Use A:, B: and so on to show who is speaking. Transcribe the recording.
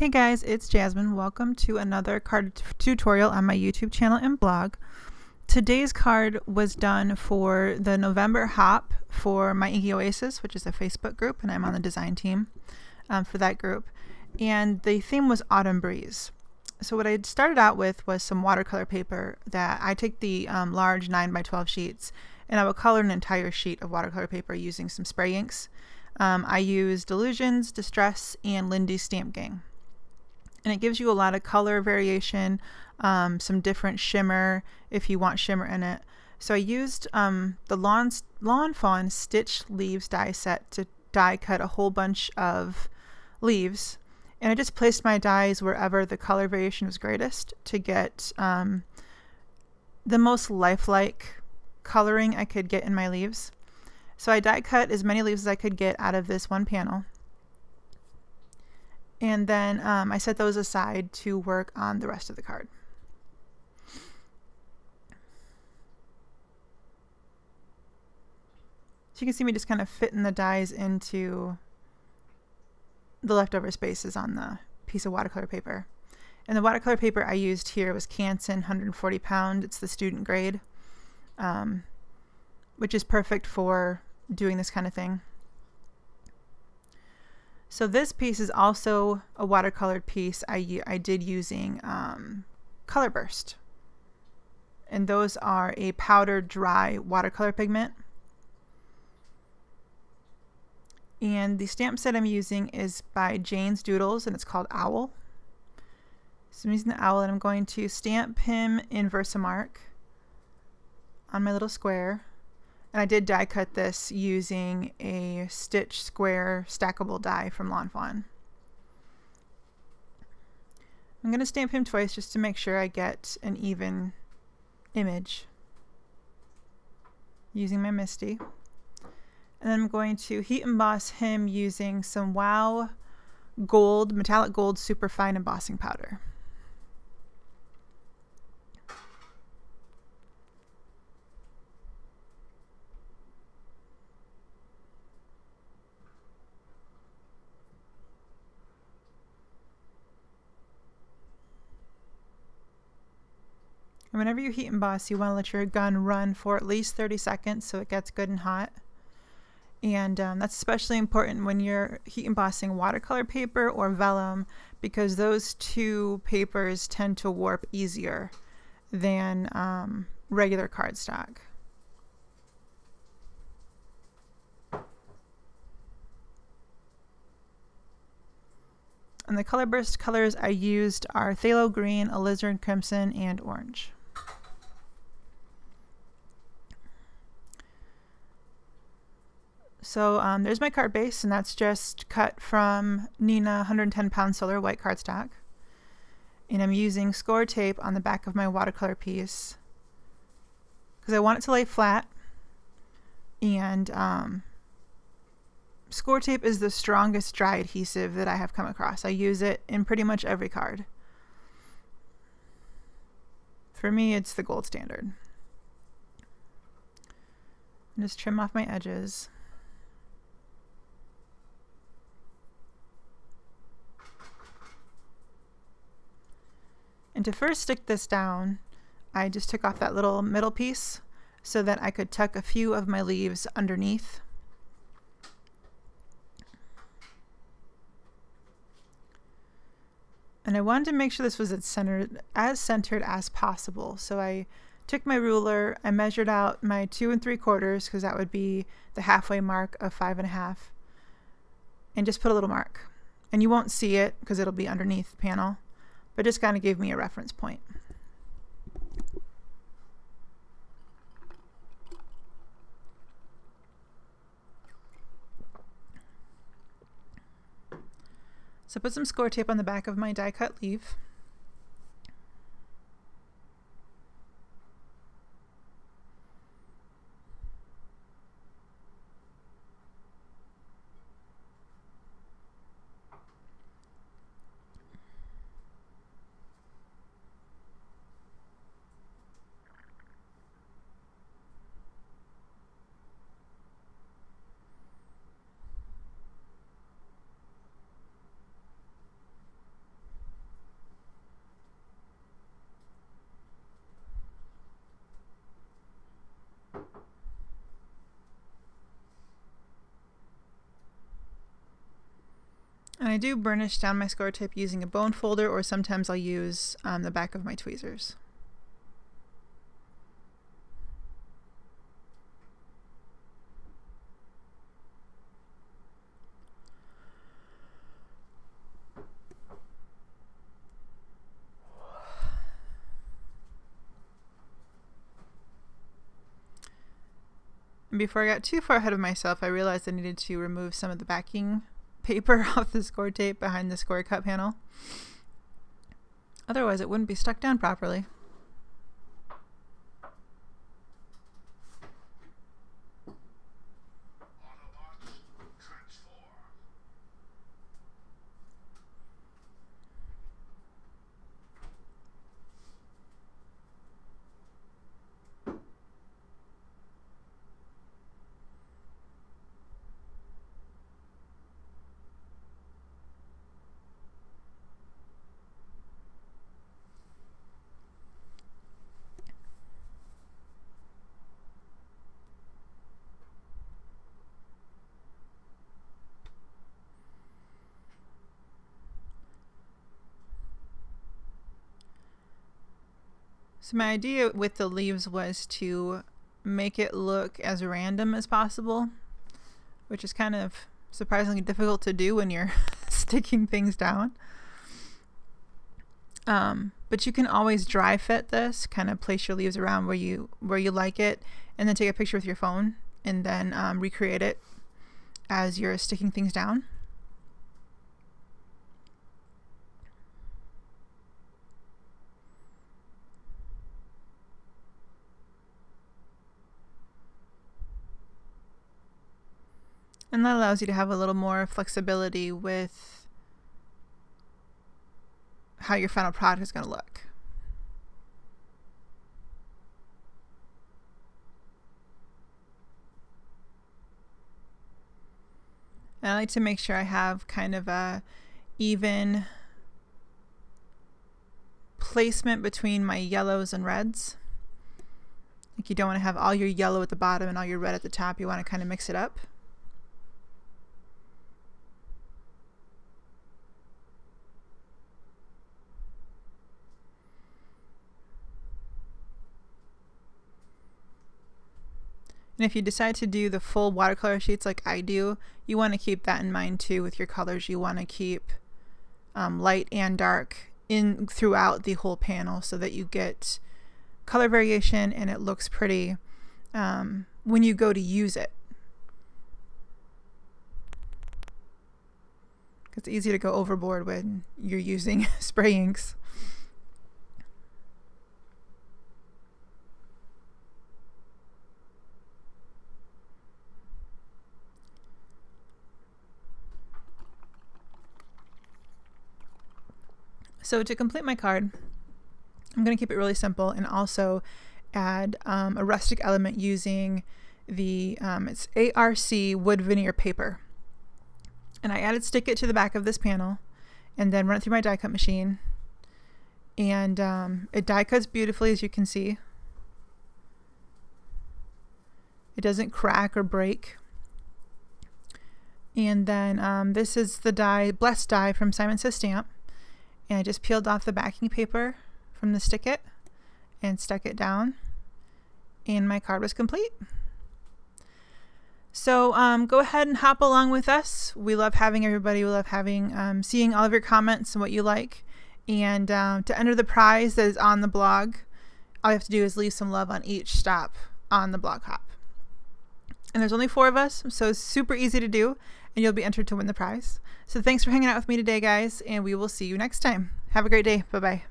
A: Hey guys, it's Jasmine. Welcome to another card tutorial on my YouTube channel and blog. Today's card was done for the November Hop for my Inky Oasis, which is a Facebook group, and I'm on the design team for that group. And the theme was Autumn Breeze. So what I started out with was some watercolor paper that I take the large 9x12 sheets, and I will color an entire sheet of watercolor paper using some spray inks. I use Dylusions, Distress, and Lindy Stamp Gang. And it gives you a lot of color variation, some different shimmer if you want shimmer in it. So I used the Lawn Fawn Stitch Leaves die set to die cut a whole bunch of leaves. And I just placed my dies wherever the color variation was greatest to get the most lifelike coloring I could get in my leaves. So I die cut as many leaves as I could get out of this one panel. And then I set those aside to work on the rest of the card. So you can see me just kind of fitting the dies into the leftover spaces on the piece of watercolor paper. And the watercolor paper I used here was Canson 140 pound. It's the student grade, which is perfect for doing this kind of thing. So this piece is also a watercolored piece I did using Colorburst. And those are a powdered dry watercolor pigment. And the stamp set I'm using is by Jane's Doodles, and it's called Owl. So I'm using the owl, and I'm going to stamp him in Versamark on my little square. And I did die cut this using a Stitch Square stackable die from Lawn Fawn. I'm going to stamp him twice just to make sure I get an even image using my MISTI. And then I'm going to heat emboss him using some WOW Gold, Metallic Gold Superfine embossing powder. And whenever you heat emboss, you want to let your gun run for at least 30 seconds so it gets good and hot. And that's especially important when you're heat embossing watercolor paper or vellum, because those two papers tend to warp easier than regular cardstock. And the Colorburst colors I used are Pthalo green, Alizaron crimson, and orange. So there's my card base, and that's just cut from Neenah 110 pound solar white cardstock. And I'm using Scor-tape on the back of my watercolor piece because I want it to lay flat. And Scor-tape is the strongest dry adhesive that I have come across. I use it in pretty much every card. For me, it's the gold standard. And just trim off my edges. And to first stick this down, I just took off that little middle piece so that I could tuck a few of my leaves underneath. And I wanted to make sure this was as centered as possible. So I took my ruler, I measured out my 2 3/4 because that would be the halfway mark of 5 1/2, and just put a little mark. And you won't see it because it'll be underneath the panel, but just kind of gave me a reference point. So put some Scor-tape on the back of my die cut leaf. I do burnish down my Scor-tape using a bone folder, or sometimes I'll use the back of my tweezers. And before I got too far ahead of myself, I realized I needed to remove some of the backing paper off the Scor-tape behind the Scor cut panel. Otherwise it wouldn't be stuck down properly. So my idea with the leaves was to make it look as random as possible, which is kind of surprisingly difficult to do when you're sticking things down. But you can always dry fit this, kind of place your leaves around where you like it, and then take a picture with your phone and then recreate it as you're sticking things down. And that allows you to have a little more flexibility with how your final product is going to look. And I like to make sure I have kind of a even placement between my yellows and reds. Like, you don't want to have all your yellow at the bottom and all your red at the top. You want to kind of mix it up. And if you decide to do the full watercolor sheets like I do, you want to keep that in mind too with your colors. You want to keep light and dark in throughout the whole panel so that you get color variation and it looks pretty when you go to use it. It's easy to go overboard when you're using spray inks. So to complete my card, I'm going to keep it really simple and also add a rustic element using the it's ARC Wood Veneer paper. And I added stick it to the back of this panel and then run it through my die cut machine. And it die cuts beautifully, as you can see. It doesn't crack or break. And then this is the die, Blessed die from Simon Says Stamp. And I just peeled off the backing paper from the stick it and stuck it down, and my card was complete. So go ahead and hop along with us. We love having everybody. We love having seeing all of your comments and what you like. And to enter the prize that is on the blog, all you have to do is leave some love on each stop on the blog hop. And there's only 4 of us, so it's super easy to do, and you'll be entered to win the prize. So thanks for hanging out with me today, guys, and we will see you next time. Have a great day. Bye-bye.